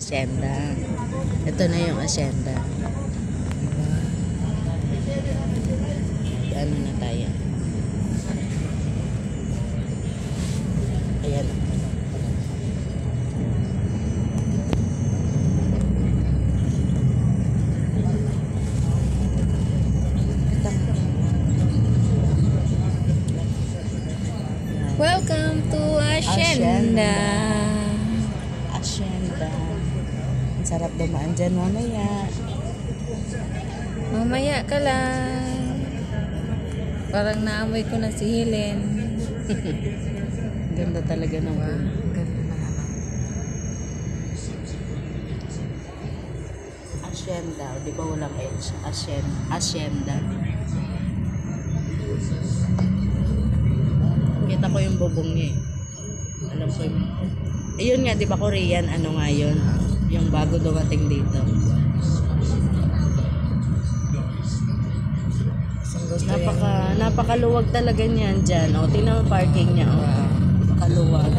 asyenda. Ito na yung asyenda. Ano na tayo? Ayan. Welcome to Asyenda. Asyenda. Ang sarap dumaan dyan mamaya. Mamaya ka lang. Parang naamoy ko na si Helen. Ganda talaga ng Ganda na ano. asyenda. Di ba walang H? Asyenda. Kita ko yung bubong niya eh. Alam ko yung... Ayun nga, di ba Korean? Ano nga yun? Yung bago dumating dito. Napakaluwag talaga niyan dyan. O, tingnan mo parking niya. O, napakaluwag.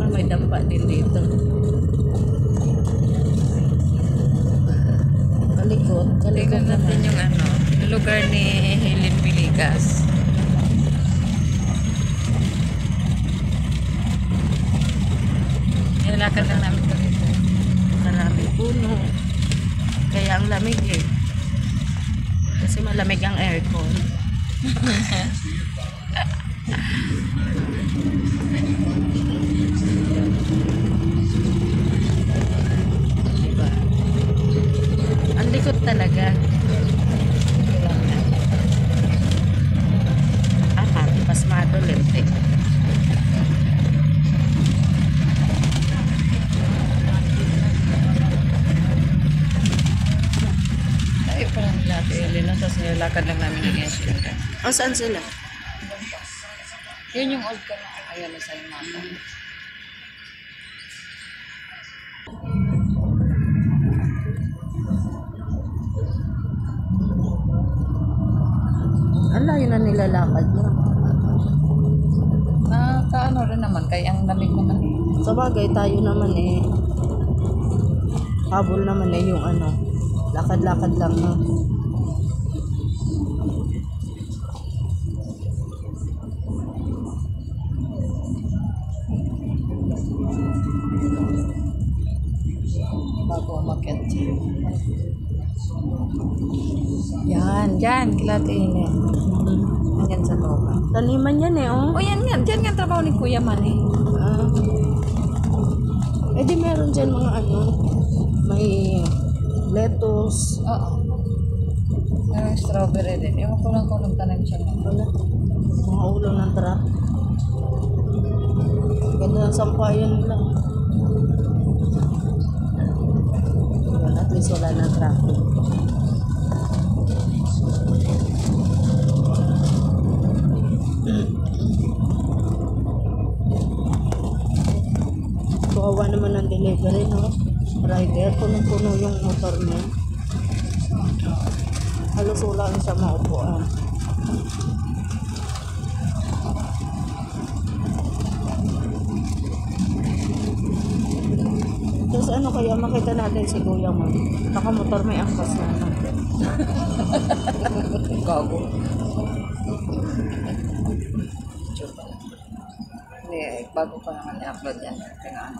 May dampa din dito. Kalikot. Tingnan natin yung ano, yung lugar ni Helen Villegas. Nilakad lang namin ito dito. Maraming puno. Kaya ang lamig eh. Kasi malamig ang aircon. Diba? Ang likod talaga. Pati pasmado lente. Ay, parang nila si Helen. Tapos nilakad lang namin yung Asyenda. O, saan sila? Yun yung old ka na. Ayan na sa mata. Ang layo na nilalakad mo. Nakakaano rin naman. Kaya ang lamig naman eh. Sa bagay, tayo naman eh. Habol naman eh yung ano. Lakad-lakad lang no. Bago umakyat. Yan, dyan. Kilatiin eh. Andyan sa baba. Taniman yan eh oh. O yan nga. Dyan nga trabaho ni Kuya Man eh. Ah. Eh di meron dyan mga ano. May lettuce. Oo. May strawberry din. Ewan ko lang kung nagtanim siya. Wala. Mga ulo ng truck. Ganda ng sampayan nila. Yan, at least wala ng traffic. Kawawa naman ang delivery, no? Rider, punong-puno yung motor niya. Halos wala na siya maupuan. Tapos ano kaya makita natin si Kuya mo? Nakamotor may angkas na. Gago. Hindi, bago pa naman i-upload yan. Kaya ano.